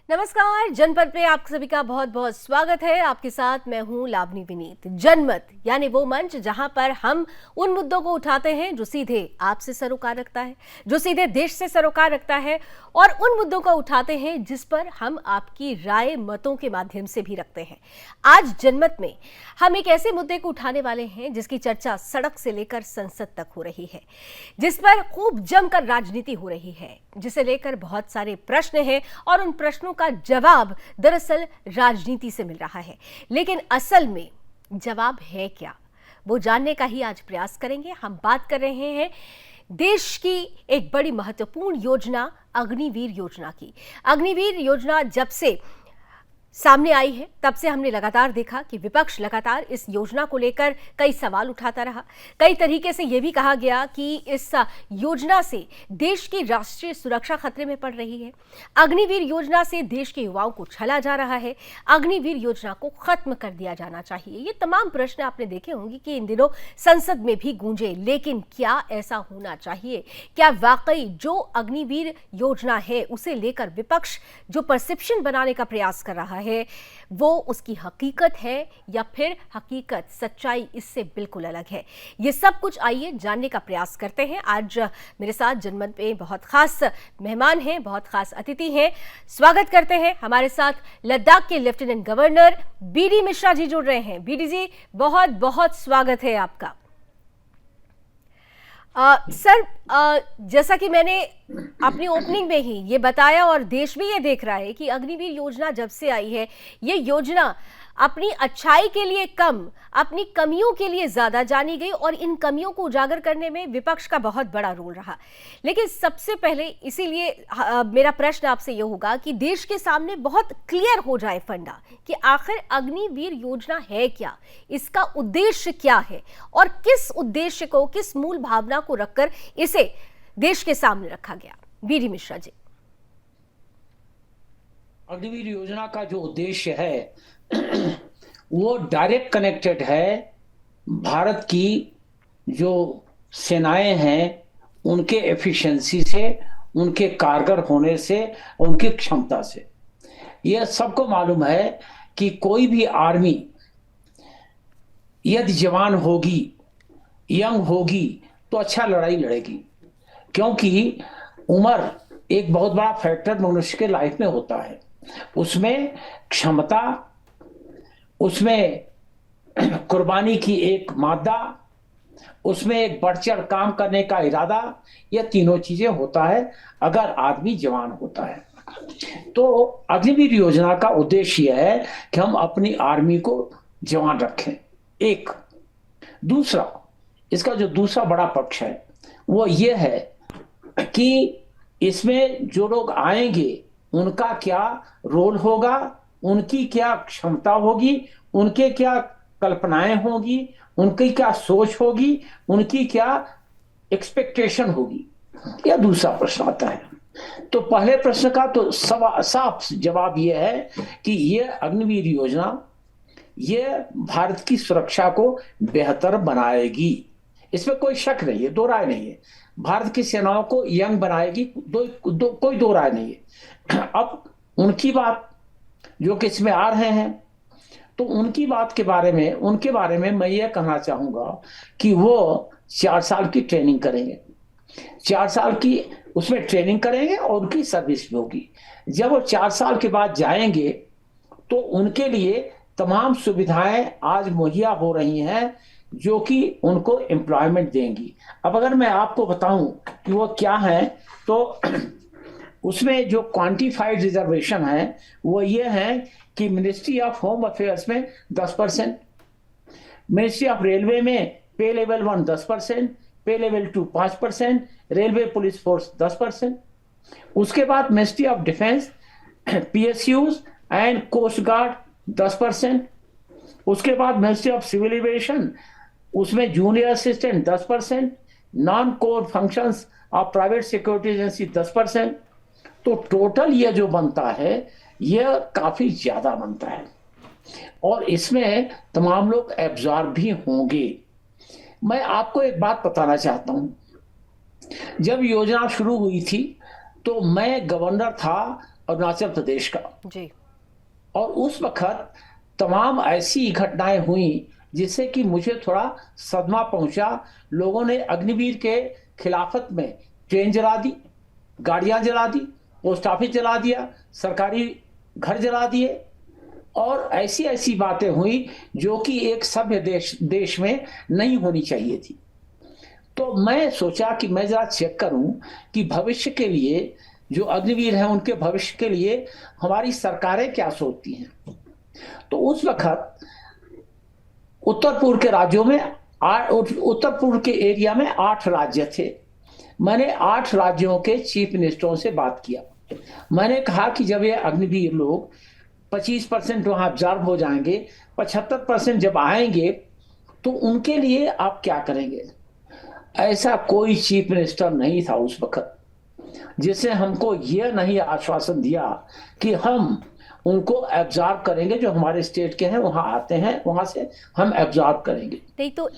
नमस्कार। जनपद पे आप सभी का बहुत बहुत स्वागत है। आपके साथ मैं हूं लावनी विनीत। जनमत यानी वो मंच जहां पर हम उन मुद्दों को उठाते हैं जो सीधे आपसे सरोकार रखता है, जो सीधे देश से सरोकार रखता है, और उन मुद्दों को उठाते हैं जिस पर हम आपकी राय मतों के माध्यम से भी रखते हैं। आज जनमत में हम एक ऐसे मुद्दे को उठाने वाले हैं जिसकी चर्चा सड़क से लेकर संसद तक हो रही है, जिस पर खूब जमकर राजनीति हो रही है, जिसे लेकर बहुत सारे प्रश्न हैं और उन प्रश्नों का जवाब दरअसल राजनीति से मिल रहा है। लेकिन असल में जवाब है क्या, वो जानने का ही आज प्रयास करेंगे। हम बात कर रहे हैं देश की एक बड़ी महत्वपूर्ण योजना अग्निवीर योजना की। अग्निवीर योजना जब से सामने आई है तब से हमने लगातार देखा कि विपक्ष लगातार इस योजना को लेकर कई सवाल उठाता रहा। कई तरीके से यह भी कहा गया कि इस योजना से देश की राष्ट्रीय सुरक्षा खतरे में पड़ रही है। अग्निवीर योजना से देश के युवाओं को छला जा रहा है। अग्निवीर योजना को खत्म कर दिया जाना चाहिए। ये तमाम प्रश्न आपने देखे होंगे कि इन दिनों संसद में भी गूंजे। लेकिन क्या ऐसा होना चाहिए? क्या वाकई जो अग्निवीर योजना है उसे लेकर विपक्ष जो परसेप्शन बनाने का प्रयास कर रहा है वो उसकी हकीकत है, या फिर हकीकत सच्चाई इससे बिल्कुल अलग है? ये सब कुछ आइए जानने का प्रयास करते हैं। आज मेरे साथ जनमत में बहुत खास मेहमान हैं, बहुत खास अतिथि हैं। स्वागत करते हैं हमारे साथ लद्दाख के lieutenant governor BD Mishra ji जुड़ रहे हैं। बीडी जी, बहुत बहुत स्वागत है आपका। सर, जैसा कि मैंने अपनी ओपनिंग में ही ये बताया और देश भी ये देख रहा है कि अग्निवीर योजना जब से आई है, ये योजना अपनी अच्छाई के लिए कम, अपनी कमियों के लिए ज्यादा जानी गई, और इन कमियों को उजागर करने में विपक्ष का बहुत बड़ा रोल रहा। लेकिन सबसे पहले इसीलिए मेरा प्रश्न आपसे ये होगा कि देश के सामने बहुत क्लियर हो जाए फंडा कि आखिर अग्निवीर योजना है क्या, इसका उद्देश्य क्या है, और किस उद्देश्य को, किस मूल भावना को रखकर इसे देश के सामने रखा गया। बीडी मिश्रा जी। अग्निवीर योजना का जो उद्देश्य है वो डायरेक्ट कनेक्टेड है भारत की जो सेनाएं हैं उनके एफिशिएंसी से, उनके कारगर होने से, उनकी क्षमता से। यह सबको मालूम है कि कोई भी आर्मी यदि जवान होगी, यंग होगी, तो अच्छा लड़ाई लड़ेगी, क्योंकि उम्र एक बहुत बड़ा फैक्टर मनुष्य के लाइफ में होता है। उसमें क्षमता, उसमें कुर्बानी की एक मादा, उसमें एक बढ़ चढ़ काम करने का इरादा, यह तीनों चीजें होता है अगर आदमी जवान होता है। तो अग्निवीर योजना का उद्देश्य यह है कि हम अपनी आर्मी को जवान रखें। एक दूसरा, इसका जो दूसरा बड़ा पक्ष है वो ये है कि इसमें जो लोग आएंगे उनका क्या रोल होगा, उनकी क्या क्षमता होगी, उनके क्या कल्पनाएं होगी, उनकी क्या सोच होगी, उनकी क्या एक्सपेक्टेशन होगी, यह दूसरा प्रश्न आता है। तो पहले प्रश्न का तो साफ जवाब यह है कि यह अग्निवीर योजना यह भारत की सुरक्षा को बेहतर बनाएगी, इसमें कोई शक नहीं है, दो राय नहीं है। भारत की सेनाओं को यंग बनाएगी, कोई दो राय नहीं है। अब उनकी बात जो कि इसमें आ रहे हैं, तो उनकी बात के बारे में, उनके बारे में मैं ये कहना चाहूंगा कि वो 4 साल की ट्रेनिंग करेंगे। 4 साल की उसमें ट्रेनिंग करेंगे और उनकी सर्विस भी होगी। जब वो 4 साल के बाद जाएंगे तो उनके लिए तमाम सुविधाएं आज मुहैया हो रही हैं जो कि उनको एम्प्लॉयमेंट देंगी। अब अगर मैं आपको बताऊं कि वो क्या है, तो उसमें जो क्वांटिफाइड रिजर्वेशन है वो ये है कि मिनिस्ट्री ऑफ होम अफेयर्स में 10%, मिनिस्ट्री ऑफ रेलवे में पे लेवल 1 10%, पे लेवल 2 5%, रेलवे पुलिस फोर्स 10%। उसके बाद ministry of defence, PSUs and coast guard 10%। उसके बाद मिनिस्ट्री ऑफ सिविल एविएशन, उसमें junior assistant 10%, non core functions of private security agency 10%। तो टोटल ये जो बनता है यह काफी ज्यादा बनता है, और इसमें तमाम लोग एब्जॉर्ब भी होंगे। मैं आपको एक बात बताना चाहता हूं, जब योजना शुरू हुई थी तो मैं गवर्नर था अरुणाचल प्रदेश का। जी। और उस वक्त तमाम ऐसी घटनाएं हुई जिससे कि मुझे थोड़ा सदमा पहुंचा। लोगों ने अग्निवीर के खिलाफत में ट्रेन जला दी, गाड़ियां जला दी, पोस्ट ऑफिस जला दिया, सरकारी घर जला दिए, और ऐसी ऐसी बातें हुई जो कि एक सभ्य देश में नहीं होनी चाहिए थी। तो मैं सोचा कि मैं जरा चेक करूं कि भविष्य के लिए जो अग्निवीर हैं उनके भविष्य के लिए हमारी सरकारें क्या सोचती हैं। तो उस वक्त उत्तर पूर्व के राज्यों में उत्तर पूर्व के एरिया में 8 राज्य थे। मैंने 8 राज्यों के चीफ मिनिस्टरों से बात किया। मैंने कहा कि जब ये अग्निवीर लोग 25% वहां ऑब्जर्व हो जाएंगे, 75% जब आएंगे तो उनके लिए आप क्या करेंगे। ऐसा कोई चीफ मिनिस्टर नहीं था उस वक्त जिसने हमको यह नहीं आश्वासन दिया कि हम उनको एब्जॉर्ब करेंगे, जो हमारे स्टेट के हैं वहां आते हैं वहां से हम एब्जॉर्ब करेंगे। नहीं तो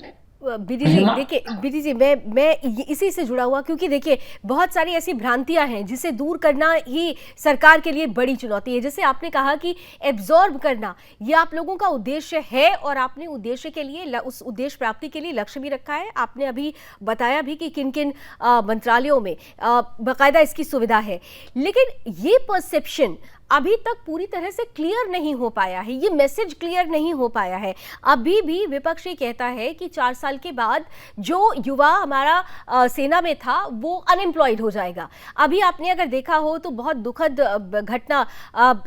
बीडी जी, देखिए बीडी जी, मैं इसी से जुड़ा हुआ, क्योंकि देखिए बहुत सारी ऐसी भ्रांतियां हैं जिसे दूर करना ही सरकार के लिए बड़ी चुनौती है। जैसे आपने कहा कि एब्जॉर्ब करना ये आप लोगों का उद्देश्य है और आपने उद्देश्य के लिए, उस उद्देश्य प्राप्ति के लिए लक्ष्य भी रखा है। आपने अभी बताया भी कि किन किन मंत्रालयों में बाकायदा इसकी सुविधा है, लेकिन ये परसेप्शन अभी तक पूरी तरह से क्लियर नहीं हो पाया है, ये मैसेज क्लियर नहीं हो पाया है। अभी भी विपक्ष ये कहता है कि 4 साल के बाद जो युवा हमारा सेना में था वो अनएम्प्लॉयड हो जाएगा। अभी आपने अगर देखा हो तो बहुत दुखद घटना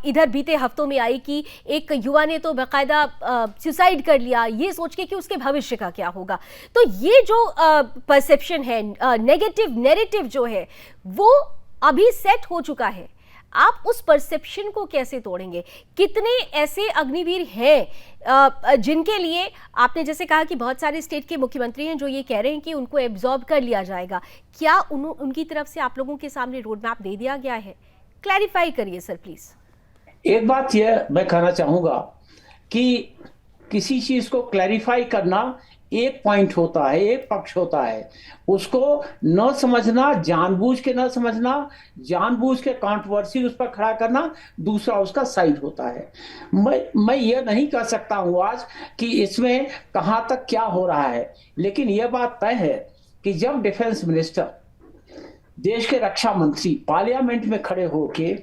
इधर बीते हफ्तों में आई कि एक युवा ने तो बाकायदा सुसाइड कर लिया, ये सोच के कि उसके भविष्य का क्या होगा। तो ये जो परसेप्शन है, नेगेटिव नैरेटिव जो है वो अभी सेट हो चुका है। आप उस परसेप्शन को कैसे तोड़ेंगे? कितने ऐसे अग्निवीर हैं जिनके लिए आपने जैसे कहा कि बहुत सारे स्टेट के मुख्यमंत्री हैं जो ये कह रहे हैं कि उनको एब्जॉर्ब कर लिया जाएगा। क्या उनकी तरफ से आप लोगों के सामने रोड मैप दे दिया गया है? क्लैरिफाई करिए सर प्लीज। एक बात यह मैं कहना चाहूंगा कि किसी चीज को क्लैरिफाई करना एक पॉइंट होता है, एक पक्ष होता है। उसको न समझना, जानबूझ के न समझना, जानबूझ के कंट्रोवर्सी उस पर खड़ा करना दूसरा उसका साइड होता है। मैं ये नहीं कह सकता हूं आज कि इसमें कहां तक क्या हो रहा है, लेकिन यह बात तय है कि जब डिफेंस मिनिस्टर, देश के रक्षा मंत्री पार्लियामेंट में खड़े होके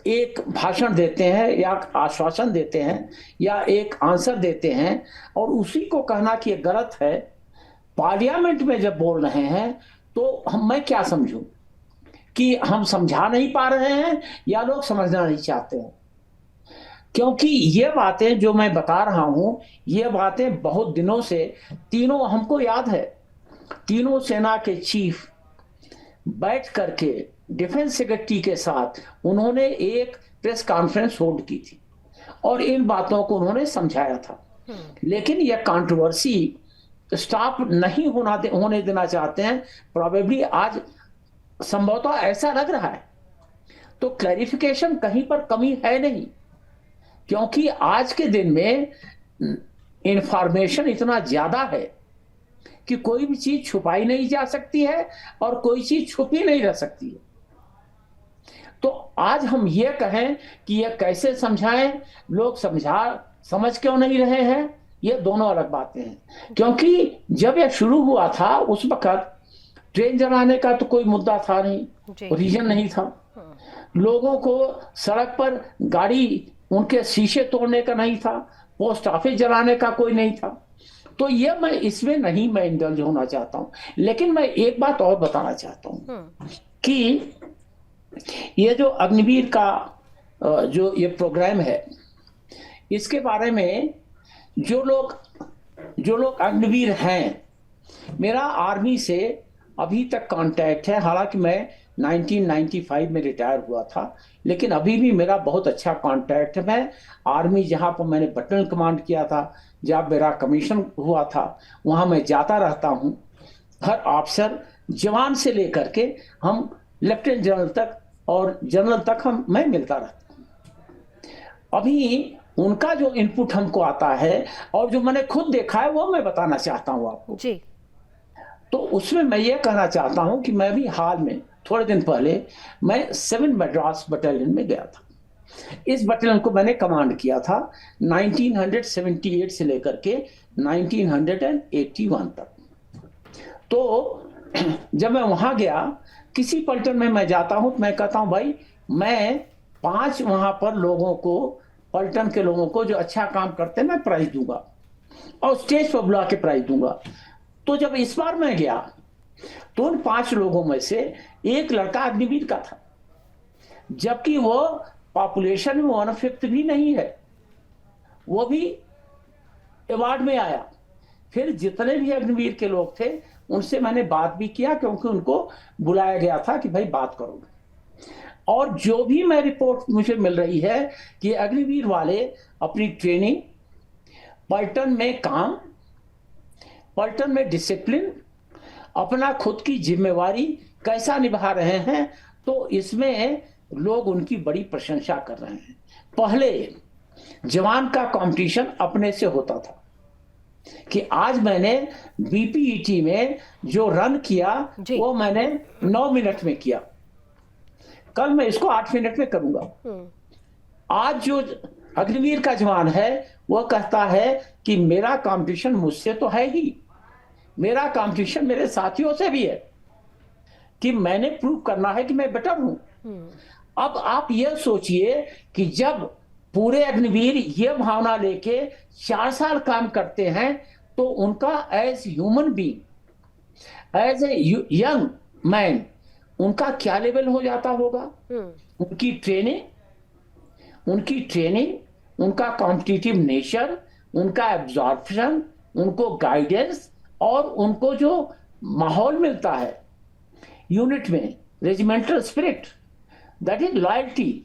एक भाषण देते हैं या आश्वासन देते हैं या एक आंसर देते हैं और उसी को कहना कि ये गलत है, पार्लियामेंट में जब बोल रहे हैं तो मैं क्या समझूं कि हम समझा नहीं पा रहे हैं या लोग समझना नहीं चाहते हैं। क्योंकि ये बातें जो मैं बता रहा हूं, ये बातें बहुत दिनों से तीनों, हमको याद है, तीनों सेना के चीफ बैठ करके डिफेंस सेक्रेटरी के साथ उन्होंने एक प्रेस कॉन्फ्रेंस होल्ड की थी और इन बातों को उन्होंने समझाया था। लेकिन यह कंट्रोवर्सी स्टॉप नहीं होने देना चाहते हैं। प्रोबेबली आज संभवतः ऐसा लग रहा है। तो क्लैरिफिकेशन कहीं पर कमी है नहीं, क्योंकि आज के दिन में इंफॉर्मेशन इतना ज्यादा है कि कोई भी चीज छुपाई नहीं जा सकती है और कोई चीज छुपी नहीं रह सकती है। तो आज हम ये कहें कि ये कैसे समझाएं, लोग समझ क्यों नहीं रहे हैं, ये दोनों अलग बातें हैं। क्योंकि जब यह शुरू हुआ था उस वक्त ट्रेन जलाने का तो कोई मुद्दा था नहीं, रीजन नहीं था। लोगों को सड़क पर गाड़ी, उनके शीशे तोड़ने का नहीं था, पोस्ट ऑफिस जलाने का कोई नहीं था। तो ये मैं इसमें नहीं मैं इंडल्ज होना चाहता हूं। लेकिन मैं एक बात और बताना चाहता हूं कि ये जो अग्निवीर का जो ये प्रोग्राम है, इसके बारे में जो लोग अग्निवीर हैं, मेरा आर्मी से अभी तक कांटेक्ट है। हालांकि मैं 1995 में रिटायर हुआ था, लेकिन अभी भी मेरा बहुत अच्छा कांटेक्ट है। मैं आर्मी जहां पर मैंने बटालियन कमांड किया था, जब मेरा कमीशन हुआ था, वहां मैं जाता रहता हूं। हर ऑफिसर, जवान से लेकर के हम लेफ्टिनेंट जनरल तक और जनरल तक मैं मिलता रहता हूं। अभी उनका जो इनपुट हमको आता है और जो मैंने खुद देखा है वो मैं बताना चाहता हूं आपको जी। तो उसमें मैं ये कहना चाहता हूं कि मैं भी हाल में थोड़े दिन पहले मैं 7 मद्रास बटालियन में गया था। इस बटालियन को मैंने कमांड किया था 1978 से लेकर के 1981 तक। तो जब मैं वहां गया, किसी पलटन में मैं जाता हूं तो मैं कहता हूं भाई मैं 5 वहां पर लोगों को, पलटन के लोगों को जो अच्छा काम करते हैं मैं प्राइज दूंगा और स्टेज पर बुला के प्राइज दूंगा। तो जब इस बार मैं गया तो उन 5 लोगों में से एक लड़का अग्निवीर का था, जबकि वो पॉपुलेशन में 1/5 भी नहीं है, वो भी अवार्ड में आया। फिर जितने भी अग्निवीर के लोग थे उनसे मैंने बात भी किया, क्योंकि उनको बुलाया गया था कि भाई बात करो। और जो भी मैं रिपोर्ट मुझे मिल रही है कि अग्निवीर वाले अपनी ट्रेनिंग, पलटन में काम, पलटन में डिसिप्लिन, अपना खुद की जिम्मेवारी कैसा निभा रहे हैं, तो इसमें लोग उनकी बड़ी प्रशंसा कर रहे हैं। पहले जवान का कंपटीशन अपने से होता था कि आज मैंने बीपीईटी में जो रन किया जी। वो मैंने 9 मिनट में किया, कल मैं इसको 8 मिनट में करूंगा। आज जो अग्निवीर का जवान है वो कहता है कि मेरा कंपटीशन मुझसे तो है ही, मेरा कंपटीशन मेरे साथियों से भी है कि मैंने प्रूव करना है कि मैं बेटर हूं। अब आप ये सोचिए कि जब पूरे अग्निवीर ये भावना लेके 4 साल काम करते हैं तो उनका as human being, as a young man, उनका क्या लेवल हो जाता होगा। उनकी ट्रेनिंग, उनका कॉम्पिटिटिव नेचर, उनका एब्जॉर्प्शन, उनको गाइडेंस और उनको जो माहौल मिलता है यूनिट में, regimental spirit, that is loyalty,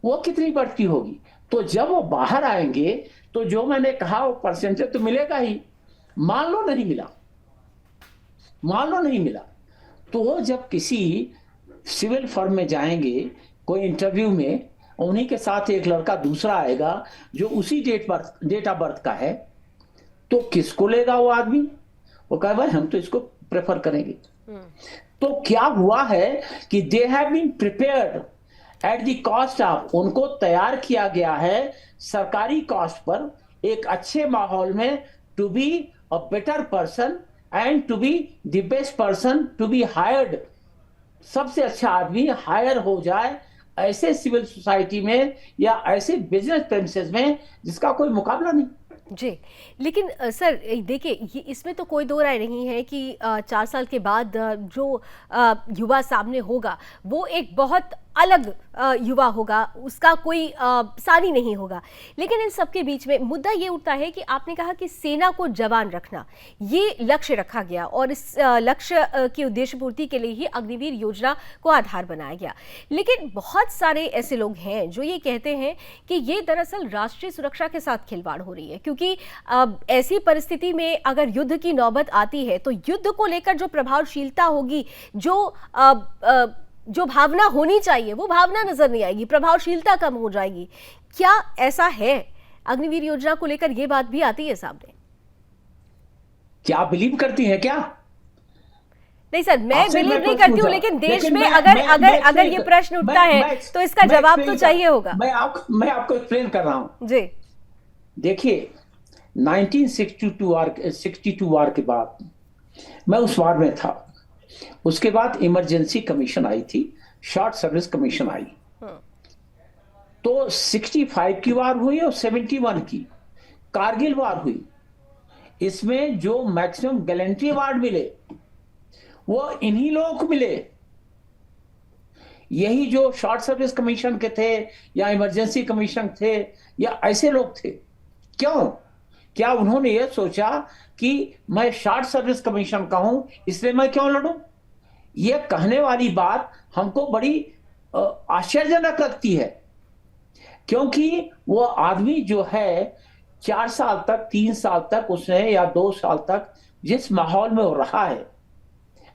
वो कितनी बढ़ती होगी। तो जब वो बाहर आएंगे तो जो मैंने कहा वो परसेंटेज तो मिलेगा ही। मान लो नहीं मिला, तो वो जब किसी सिविल फर्म में जाएंगे कोई इंटरव्यू में, उन्हीं के साथ एक लड़का दूसरा आएगा जो उसी डेट ऑफ बर्थ का है, तो किसको लेगा वो आदमी? वो कहे भाई हम तो इसको प्रेफर करेंगे। तो क्या हुआ है कि they have been prepared at the cost of, उनको तैयार किया गया है सरकारी कॉस्ट पर, एक अच्छे माहौल में, to be a better person and to be the best person to be hired. सबसे अच्छा आदमी हायर हो जाए ऐसे सिविल सोसाइटी में या ऐसे बिजनेस प्रेमिसेस में जिसका कोई मुकाबला नहीं। जी, लेकिन सर देखिए, ये इसमें तो कोई दो राय नहीं है कि 4 साल के बाद जो युवा सामने होगा वो एक बहुत अलग युवा होगा, उसका कोई सानी नहीं होगा। लेकिन इन सब के बीच में मुद्दा ये उठता है कि आपने कहा कि सेना को जवान रखना, ये लक्ष्य रखा गया और इस लक्ष्य की उद्देश्य पूर्ति के लिए ही अग्निवीर योजना को आधार बनाया गया। लेकिन बहुत सारे ऐसे लोग हैं जो ये कहते हैं कि ये दरअसल राष्ट्रीय सुरक्षा के साथ खिलवाड़ हो रही है, क्योंकि ऐसी परिस्थिति में अगर युद्ध की नौबत आती है तो युद्ध को लेकर जो प्रभावशीलता होगी, जो भावना होनी चाहिए वो भावना नजर नहीं आएगी, प्रभावशीलता कम हो जाएगी। क्या ऐसा है? अग्निवीर योजना को लेकर ये बात भी आती है सामने। क्या आप बिलीव करती हैं क्या? नहीं सर, मैं बिलीव नहीं करती हूँ, लेकिन देश में अगर ये प्रश्न उठता है तो इसका जवाब तो चाहिए होगा। मैं आपको एक्सप्लेन कर रहा हूं जी। देखिए 1962 वार के बाद मैं उस वार में था। उसके बाद इमरजेंसी कमीशन आई थी, शॉर्ट सर्विस कमीशन आई। तो 65 की वार हुई और 71 की कारगिल वार हुई। इसमें जो मैक्सिमम गैलेंट्री अवार्ड मिले वो इन्हीं लोगों को मिले। यही जो शॉर्ट सर्विस कमीशन के थे या इमरजेंसी कमीशन थे या ऐसे लोग थे। क्यों? क्या उन्होंने ये सोचा कि मैं शॉर्ट सर्विस कमीशन का हूं इसलिए मैं क्यों लड़ूं? ये कहने वाली बात हमको बड़ी आश्चर्यजनक लगती है, क्योंकि वो आदमी जो है 4 साल तक, 3 साल तक उसने, या 2 साल तक जिस माहौल में वो रहा है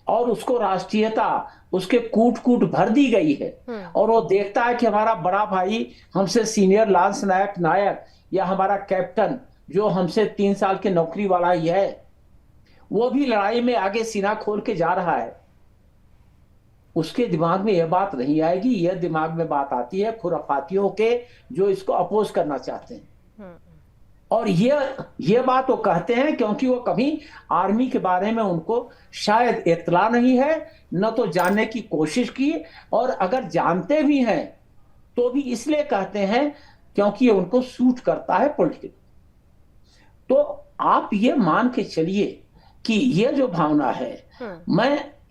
और उसको राष्ट्रीयता उसके कूट कूट भर दी गई है, और वो देखता है कि हमारा बड़ा भाई हमसे सीनियर लांस नायक या हमारा कैप्टन जो हमसे 3 साल की नौकरी वाला ही है, वो भी लड़ाई में आगे सीना खोल के जा रहा है। उसके दिमाग में यह बात नहीं आएगी। यह दिमाग में बात आती है खुराफातियों के, जो इसको अपोज करना चाहते हैं। और ये बात वो कहते हैं क्योंकि वो कभी आर्मी के बारे में उनको शायद इत्तला नहीं है, न तो जानने की कोशिश की, और अगर जानते भी हैं तो भी इसलिए कहते हैं क्योंकि ये उनको सूट करता है पॉलिटिक्स। तो आप ये मान के चलिए कि ये जो भावना है,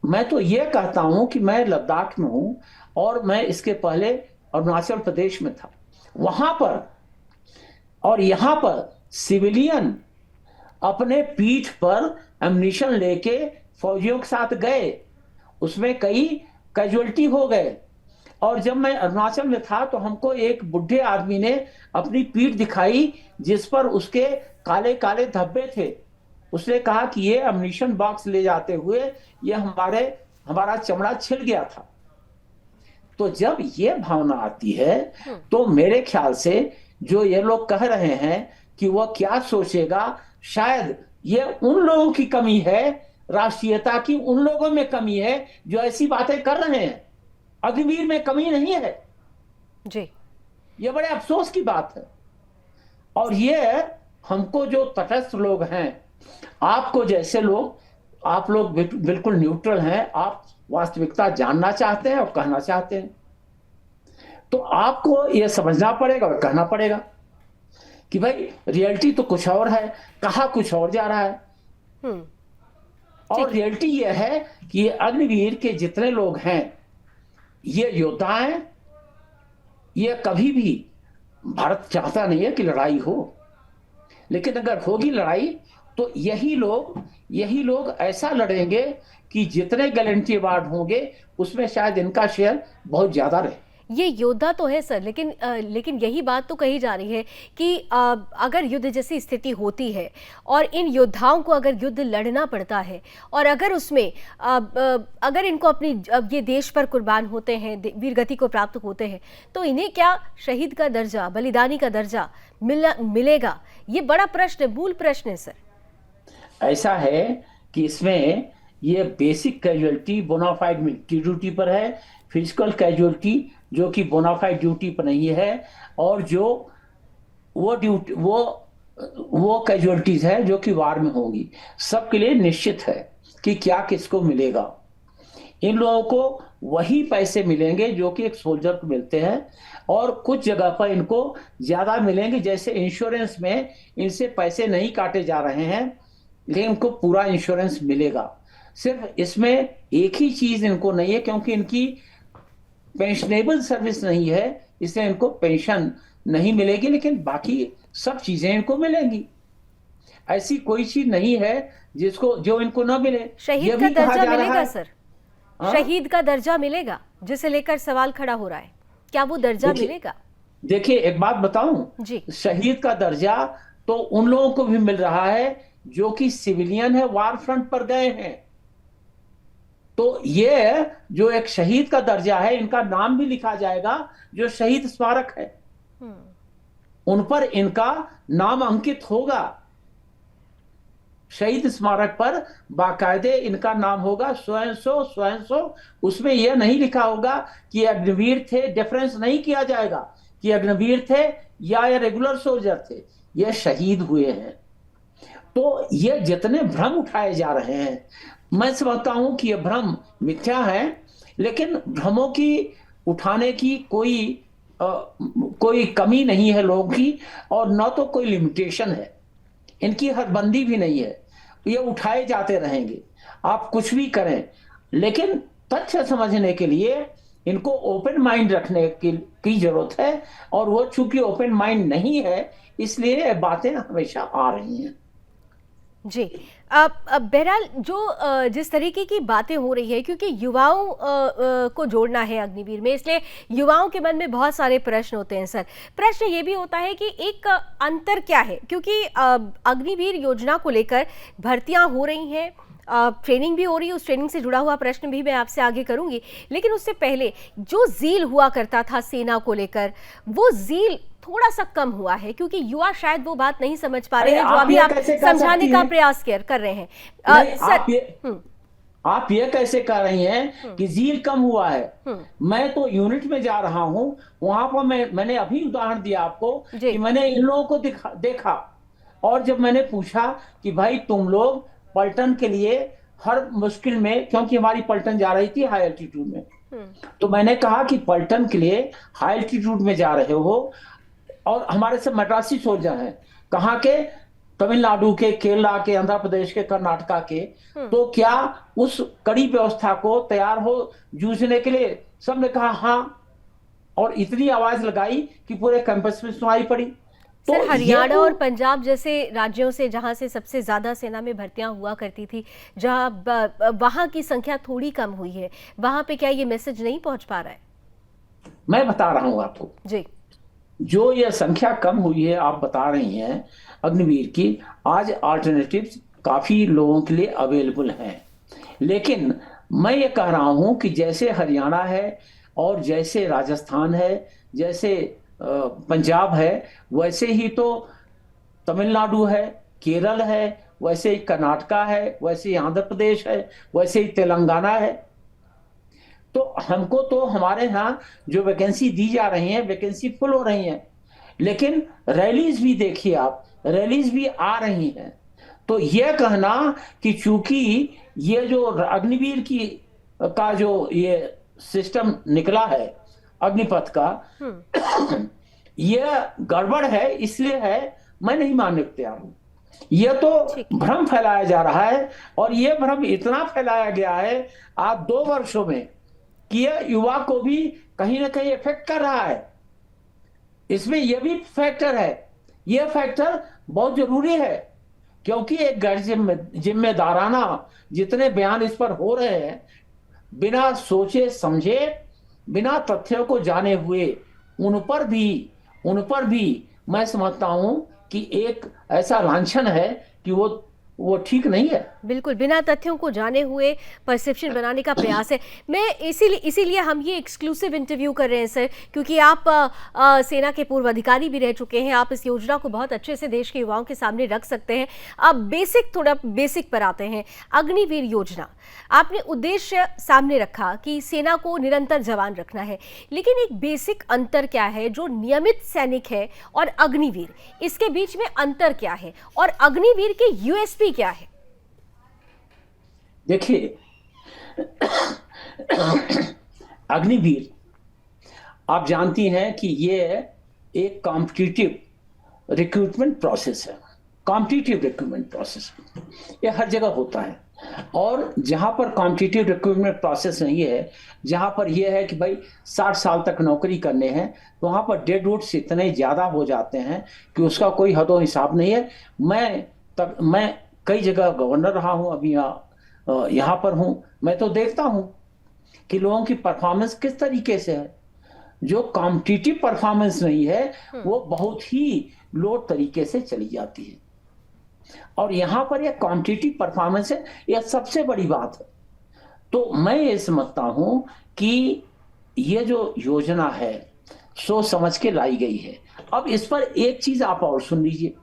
मैं तो ये कहता हूं कि मैं लद्दाख में हूं और मैं इसके पहले अरुणाचल प्रदेश में था। वहां पर और यहां पर सिविलियन अपने पीठ पर एम्यूनिशन लेके फौजियों के साथ गए, उसमें कई कैजुअलिटी हो गए। और जब मैं अरुणाचल में था तो हमको एक बुढ़े आदमी ने अपनी पीठ दिखाई जिस पर उसके काले काले धब्बे थे। उसने कहा कि ये एम्यूनिशन बॉक्स ले जाते हुए ये हमारा चमड़ा छिल गया था। तो जब ये भावना आती है तो मेरे ख्याल से जो ये लोग कह रहे हैं कि वह क्या सोचेगा, शायद ये उन लोगों की कमी है, राष्ट्रीयता की उन लोगों में कमी है जो ऐसी बातें कर रहे हैं। अग्निवीर में कमी नहीं है जी। ये बड़े अफसोस की बात है। और ये हमको जो तटस्थ लोग हैं, आपको जैसे लोग, आप लोग बिल्कुल न्यूट्रल हैं, आप वास्तविकता जानना चाहते हैं और कहना चाहते हैं, तो आपको यह समझना पड़ेगा और कहना पड़ेगा कि भाई रियलिटी तो कुछ और है, कहा कुछ और जा रहा है। और रियलिटी यह है कि अग्निवीर के जितने लोग हैं ये योद्धा हैं। ये कभी भी, भारत चाहता नहीं है कि लड़ाई हो, लेकिन अगर होगी लड़ाई तो यही लोग ऐसा लड़ेंगे कि जितने गैलेंट्री अवार्ड होंगे उसमें शायद इनका शेयर बहुत ज्यादा रहे। ये योद्धा तो है सर, लेकिन यही बात तो कही जा रही है कि अगर युद्ध जैसी स्थिति होती है और इन योद्धाओं को अगर युद्ध लड़ना पड़ता है और अगर उसमें अगर इनको अपनी ये देश पर कुर्बान होते हैं, वीरगति को प्राप्त होते हैं, तो इन्हें क्या शहीद का दर्जा, बलिदानी का दर्जा मिलेगा? ये बड़ा प्रश्न है, मूल प्रश्न है सर। ऐसा है कि इसमें ये basic casualty bona fide military duty पर है, फिजिकल कैजुअलिटी जो कि बोनाफाइड ड्यूटी पर नहीं है, और जो वो कैजुअलिटीज है जो कि वार में होगी। सबके लिए निश्चित है कि क्या किसको मिलेगा। इन लोगों को वही पैसे मिलेंगे जो कि एक सोल्जर को मिलते हैं, और कुछ जगह पर इनको ज्यादा मिलेंगे। जैसे इंश्योरेंस में इनसे पैसे नहीं काटे जा रहे हैं, लेकिन इनको पूरा इंश्योरेंस मिलेगा। सिर्फ इसमें एक ही चीज इनको नहीं है, क्योंकि इनकी पेंशनेबल सर्विस नहीं है, इसलिए इनको पेंशन नहीं मिलेगी, लेकिन बाकी सब चीजें इनको मिलेंगी। ऐसी कोई चीज नहीं है जो इनको ना मिले। शहीद का दर्जा मिलेगा सर? शहीद का दर्जा मिलेगा, जिसे लेकर सवाल खड़ा हो रहा है, क्या वो दर्जा मिलेगा? देखिए एक बात बताऊं जी, शहीद का दर्जा तो उन लोगों को भी मिल रहा है जो कि सिविलियन है, वार फ्रंट पर गए हैं। तो ये जो एक शहीद का दर्जा है, इनका नाम भी लिखा जाएगा जो शहीद स्मारक है, उन पर इनका नाम अंकित होगा। शहीद स्मारक पर बाकायदे इनका नाम होगा, स्वयं सो। उसमें यह नहीं लिखा होगा कि अग्निवीर थे, डिफरेंस नहीं किया जाएगा कि अग्निवीर थे या रेगुलर सोल्जर थे, ये शहीद हुए हैं। तो ये जितने भ्रम उठाए जा रहे हैं, मैं समझता हूं कि ये भ्रम मिथ्या है, लेकिन भ्रमों की उठाने की कोई कमी नहीं है लोगों की, और न तो कोई लिमिटेशन है, इनकी हदबंदी भी नहीं है। ये उठाए जाते रहेंगे, आप कुछ भी करें, लेकिन तथ्य समझने के लिए इनको ओपन माइंड रखने की जरूरत है, और वो चूंकि ओपन माइंड नहीं है इसलिए बातें हमेशा आ रही हैं। जी, बहरहाल जो जिस तरीके की बातें हो रही है, क्योंकि युवाओं को जोड़ना है अग्निवीर में, इसलिए युवाओं के मन में बहुत सारे प्रश्न होते हैं सर। प्रश्न ये भी होता है कि एक अंतर क्या है, क्योंकि अग्निवीर योजना को लेकर भर्तियां हो रही हैं, ट्रेनिंग भी हो रही है, उस ट्रेनिंग से जुड़ा हुआ प्रश्न भी मैं आपसे आगे करूंगी, लेकिन उससे पहले जो ज़ील हुआ करता था सेना को लेकर, वो ज़ील थोड़ा सा कम हुआ है, क्योंकि युवा शायद वो बात नहीं समझ पा रहे हैं जो अभी आप समझाने का प्रयास कर रहे हैं। आप ये कैसे कह रही हैं कि जील कम हुआ है? मैं तो यूनिट में जा रहा हूं, वहां पर मैंने अभी उदाहरण दिया आपको जी। कि मैंने इन लोगों को देखा। और जब मैंने पूछा कि भाई तुम लोग पलटन के लिए हर मुश्किल में, क्योंकि हमारी पलटन जा रही थी हाई एल्टीट्यूड में, तो मैंने कहा कि पलटन के लिए हाई एल्टीट्यूड में जा रहे हो और हमारे से मद्रासी सोल्जर हैं, कहाँ के? तमिलनाडु के, केरला के, आंध्र प्रदेश के, कर्नाटका के। तो क्या उस कड़ी व्यवस्था को तैयार हो जूझने के लिए? सबने कहा हाँ, और इतनी आवाज लगाई कि पूरे कैंपस में सुनाई पड़ी। तो सर, हरियाणा तो और पंजाब जैसे राज्यों से जहां से सबसे ज्यादा सेना में भर्तियां हुआ करती थी, जहां वहां की संख्या थोड़ी कम हुई है, वहां पे क्या ये मैसेज नहीं पहुंच पा रहा है? मैं बता रहा हूं आपको, जी। जो ये संख्या कम हुई है आप बता रही हैं अग्निवीर की, आज अल्टरनेटिव्स काफी लोगों के लिए अवेलेबल हैं। लेकिन मैं ये कह रहा हूं कि जैसे हरियाणा है और जैसे राजस्थान है, जैसे पंजाब है, वैसे ही तो तमिलनाडु है, केरल है, वैसे ही कर्नाटका है, वैसे ही आंध्र प्रदेश है, वैसे ही तेलंगाना है। तो हमको तो हमारे यहाँ जो वैकेंसी दी जा रही है, वैकेंसी फुल हो रही है। लेकिन रैलीज भी देखिए आप, रैलीज भी आ रही हैं। तो यह कहना कि चूंकि ये जो अग्निवीर की का जो ये सिस्टम निकला है अग्निपथ का, यह गड़बड़ है, इसलिए है, मैं नहीं मानने को तैयार हूं। यह तो ठीक। भ्रम फैलाया जा रहा है, और यह भ्रम इतना फैलाया गया है आज 2 वर्षों में कि यह युवा को भी कहीं ना कहीं इफेक्ट कर रहा है। इसमें यह भी फैक्टर है, यह फैक्टर बहुत जरूरी है, क्योंकि एक गैर जिम्मेदाराना जितने बयान इस पर हो रहे हैं, बिना सोचे समझे, बिना तथ्यों को जाने हुए, उन पर भी मैं समझता हूं कि एक ऐसा लांछन है कि वो ठीक नहीं है। बिल्कुल, बिना तथ्यों को जाने हुए परसेप्शन बनाने का प्रयास है। मैं इसीलिए हम ये एक्सक्लूसिव इंटरव्यू कर रहे हैं सर, क्योंकि आप सेना के पूर्व अधिकारी भी रह चुके हैं। आप इस योजना को बहुत अच्छे से देश के युवाओं के सामने रख सकते हैं। अब थोड़ा बेसिक पर आते हैं। अग्निवीर योजना, आपने उद्देश्य सामने रखा कि सेना को निरंतर जवान रखना है, लेकिन एक बेसिक अंतर क्या है? जो नियमित सैनिक है और अग्निवीर, इसके बीच में अंतर क्या है? और अग्निवीर के यूएसपी क्या है? देखिए, अग्निवीर आप जानती हैं कि ये एक कॉम्पिटिटिव रिक्रूटमेंट प्रोसेस है। कॉम्पिटिटिव रिक्रूटमेंट प्रोसेस ये हर जगह होता है, और जहां पर कॉम्पिटिटिव रिक्रूटमेंट प्रोसेस नहीं है, जहां पर यह है कि भाई 60 साल तक नौकरी करने हैं, तो वहां पर डेड वोट्स इतने ज्यादा हो जाते हैं कि उसका कोई हदो हिसाब नहीं है। मैं कई जगह गवर्नर रहा हूं, अभी यहाँ पर हूं, मैं तो देखता हूं कि लोगों की परफॉर्मेंस किस तरीके से है। जो कॉम्पिटिटिव परफॉर्मेंस नहीं है, वो बहुत ही लो तरीके से चली जाती है, और यहां पर यह कॉम्पिटिटिव परफॉर्मेंस है, यह सबसे बड़ी बात है। तो मैं ये समझता हूं कि ये जो योजना है सोच समझ के लाई गई है। अब इस पर एक चीज आप और सुन लीजिए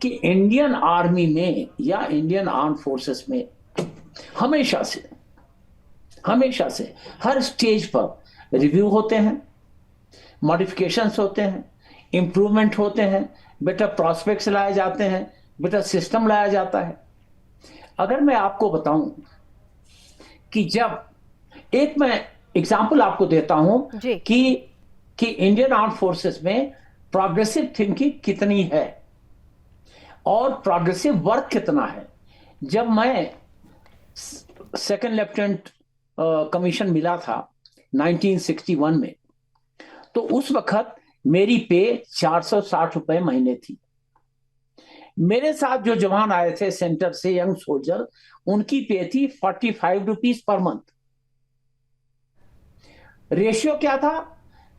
कि इंडियन आर्मी में या इंडियन आर्म फोर्सेस में हमेशा से हर स्टेज पर रिव्यू होते हैं, मॉडिफिकेशंस होते हैं, इंप्रूवमेंट होते हैं, बेटर प्रोस्पेक्ट्स लाए जाते हैं, बेटर सिस्टम लाया जाता है। अगर मैं आपको बताऊं कि जब मैं एग्जांपल आपको देता हूं कि इंडियन आर्म फोर्सेस में प्रोग्रेसिव थिंकिंग कितनी है और प्रोग्रेसिव वर्क कितना है। जब मैं सेकंड लेफ्टिनेंट कमीशन मिला था 1961 में, तो उस वक्त मेरी पे 460 रुपए महीने थी। मेरे साथ जो जवान आए थे सेंटर से, यंग सोल्जर, उनकी पे थी 45 रुपीज पर मंथ। रेशियो क्या था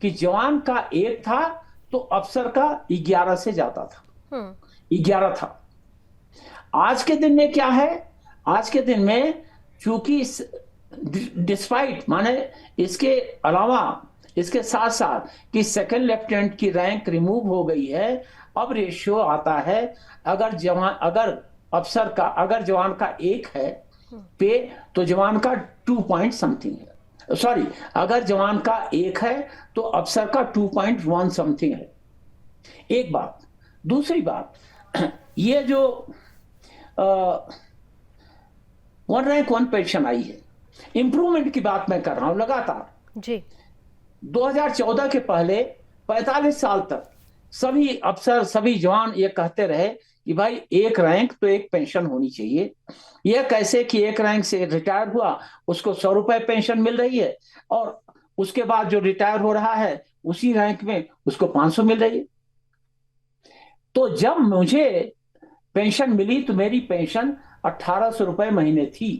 कि जवान का 1 था तो अफसर का 11 से जाता था, 11 था। आज के दिन में क्या है? आज के दिन में चूंकि डिस्पाइट, माने इसके अलावा, इसके साथ साथ कि सेकंड लेफ्टिनेंट की रैंक रिमूव हो गई है, अब रेशियो आता है, अगर जवान का 1 है पे, तो जवान का 2 पॉइंट समथिंग है, सॉरी, अगर जवान का 1 है तो अफसर का 2.1 समथिंग है। एक बात। दूसरी बात, ये जो वन रैंक वन पेंशन आई है, इंप्रूवमेंट की बात मैं कर रहा हूं लगातार जी। 2014 के पहले 45 साल तक सभी अफसर, सभी जवान ये कहते रहे कि भाई एक रैंक तो एक पेंशन होनी चाहिए। यह कैसे कि एक रैंक से रिटायर हुआ उसको 100 रुपए पेंशन मिल रही है, और उसके बाद जो रिटायर हो रहा है उसी रैंक में उसको 500 मिल रही है। तो जब मुझे पेंशन मिली तो मेरी पेंशन 1800 रुपए महीने थी।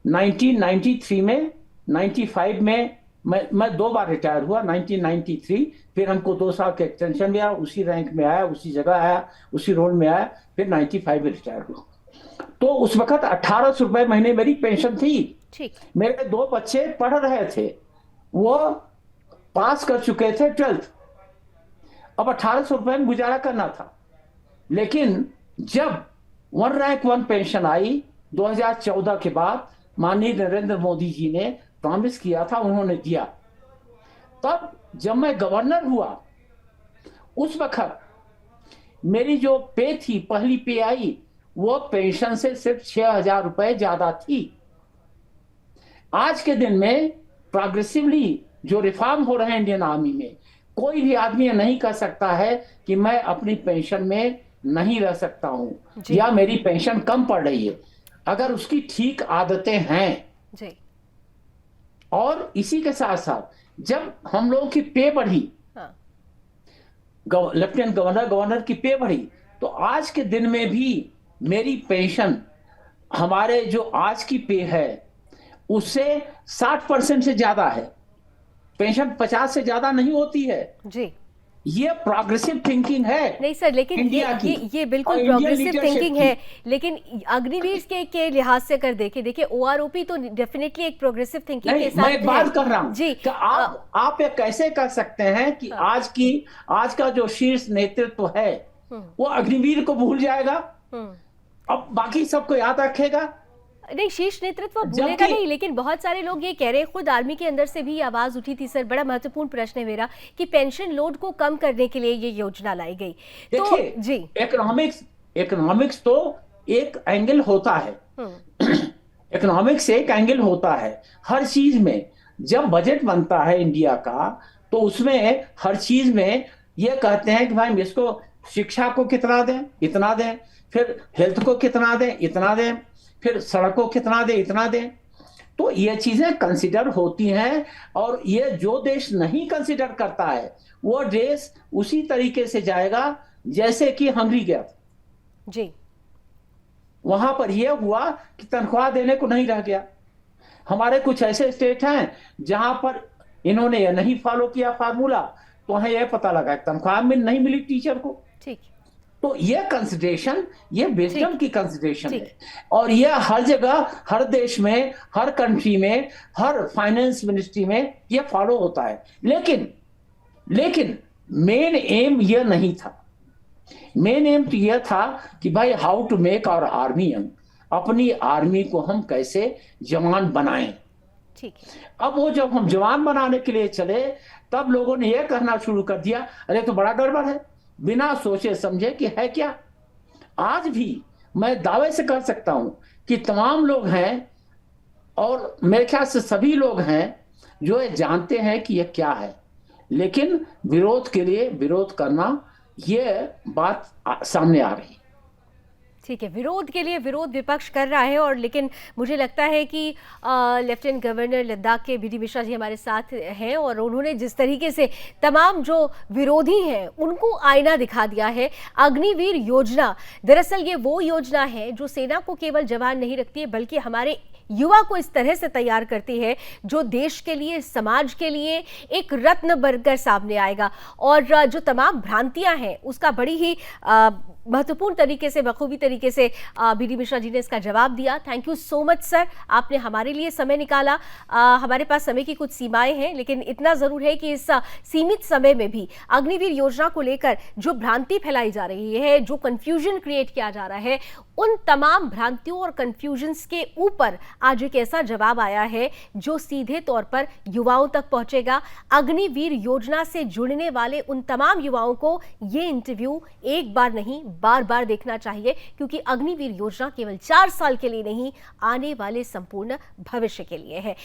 1993 में, 95 में मैं 2 बार रिटायर हुआ। 1993 फिर हमको 2 साल का एक्सटेंशन मिला, उसी रैंक में आया, उसी जगह आया, उसी रोल में आया, फिर 95 में रिटायर हुआ। तो उस वक्त 1800 रुपए महीने मेरी पेंशन थी। ठीक। मेरे 2 बच्चे पढ़ रहे थे, वो पास कर चुके थे 12th। अब 1800 रुपए में गुजारा करना था। लेकिन जब वन रैंक वन पेंशन आई 2014 के बाद, माननीय नरेंद्र मोदी जी ने प्रॉमिस किया था, उन्होंने दिया। तब जब मैं गवर्नर हुआ उस वक्त मेरी जो पे थी, पहली पे आई, वो पेंशन से सिर्फ 6000 रुपए ज्यादा थी। आज के दिन में प्रोग्रेसिवली जो रिफॉर्म हो रहे हैं इंडियन आर्मी में, कोई भी आदमी नहीं कह सकता है कि मैं अपनी पेंशन में नहीं रह सकता हूं या मेरी पेंशन कम पड़ रही है, अगर उसकी ठीक आदतें हैं जी। और इसी के साथ साथ जब हम लोगों की पे बढ़ी, हाँ। लेफ्टिनेंट गवर्नर, गवर्नर की पे बढ़ी, तो आज के दिन में भी मेरी पेंशन, हमारे जो आज की पे है उससे 60% से ज्यादा है। पेंशन 50 से ज्यादा नहीं होती है जी। ये प्रोग्रेसिव थिंकिंग है। नहीं सर, लेकिन ये बिल्कुल प्रोग्रेसिव थिंकिंग है, लेकिन अग्निवीर के लिहाज से अगर देखिए ओआरओपी तो डेफिनेटली एक प्रोग्रेसिव थिंकिंग के साथ मैं बात कर रहा हूं जी कि आप ये कैसे कह सकते हैं कि आज का जो शीर्ष नेतृत्व है वो अग्निवीर को भूल जाएगा, अब बाकी सबको याद रखेगा। नहीं, शीर्ष नेतृत्व भूलेगा नहीं, लेकिन बहुत सारे लोग ये कह रहे हैं, खुद आर्मी के अंदर से भी आवाज उठी थी सर, बड़ा महत्वपूर्ण प्रश्न है मेरा, कि पेंशन लोड को कम करने के लिए ये योजना लाई गई। तो जी, इकोनॉमिक्स तो एक एंगल होता है, इकोनॉमिक्स एक एंगल होता है हर चीज में। जब बजट बनता है इंडिया का तो उसमें हर चीज में ये कहते हैं कि भाई इसको शिक्षा को कितना दें, इतना दें, फिर हेल्थ को कितना दें, इतना दें, फिर सड़कों कितना दे, इतना दे। तो ये चीजें कंसिडर होती हैं, और ये जो देश नहीं कंसिडर करता है वो देश उसी तरीके से जाएगा जैसे कि हंगरी गया था जी। वहां पर यह हुआ कि तनख्वाह देने को नहीं रह गया। हमारे कुछ ऐसे स्टेट हैं जहां पर इन्होंने यह नहीं फॉलो किया फार्मूला, तो वहां यह पता लगा तनख्वाह में नहीं मिली टीचर को। ठीक। तो ये कंसिडरेशन, ये विजडम की कंसिडरेशन है, और ये हर जगह, हर देश में, हर कंट्री में, हर फाइनेंस मिनिस्ट्री में ये फॉलो होता है। लेकिन मेन एम ये नहीं था। मेन एम तो यह था कि भाई how to make our army young, अपनी आर्मी को हम कैसे जवान बनाएं। ठीक है। अब वो जब हम जवान बनाने के लिए चले तब लोगों ने यह कहना शुरू कर दिया, अरे तो बड़ा गड़बड़ है, बिना सोचे समझे कि है क्या। आज भी मैं दावे से कर सकता हूं कि तमाम लोग हैं, और मेरे ख्याल से सभी लोग हैं जो ये जानते हैं कि ये क्या है, लेकिन विरोध के लिए विरोध करना, ये बात सामने आ रही। ठीक है, विरोध के लिए विरोध विपक्ष कर रहा है, और लेकिन मुझे लगता है कि लेफ्टिनेंट गवर्नर लद्दाख के बी डी मिश्रा जी हमारे साथ हैं, और उन्होंने जिस तरीके से तमाम जो विरोधी हैं उनको आईना दिखा दिया है। अग्निवीर योजना दरअसल ये वो योजना है जो सेना को केवल जवान नहीं रखती है, बल्कि हमारे युवा को इस तरह से तैयार करती है जो देश के लिए, समाज के लिए एक रत्न बनकर सामने आएगा। और जो तमाम भ्रांतियां हैं उसका बड़ी ही महत्वपूर्ण तरीके से, बखूबी तरीके से बी.डी. मिश्रा जी ने इसका जवाब दिया। Thank you so much sir, आपने हमारे लिए समय निकाला। हमारे पास समय की कुछ सीमाएं हैं, लेकिन इतना जरूर है कि इस सीमित समय में भी अग्निवीर योजना को लेकर जो भ्रांति फैलाई जा रही है, जो कंफ्यूजन क्रिएट किया जा रहा है, उन तमाम भ्रांतियों और कंफ्यूजन्स के ऊपर आज एक ऐसा जवाब आया है जो सीधे तौर पर युवाओं तक पहुंचेगा। अग्निवीर योजना से जुड़ने वाले उन तमाम युवाओं को ये इंटरव्यू एक बार नहीं, बार बार देखना चाहिए, क्योंकि अग्निवीर योजना केवल 4 साल के लिए नहीं, आने वाले संपूर्ण भविष्य के लिए है।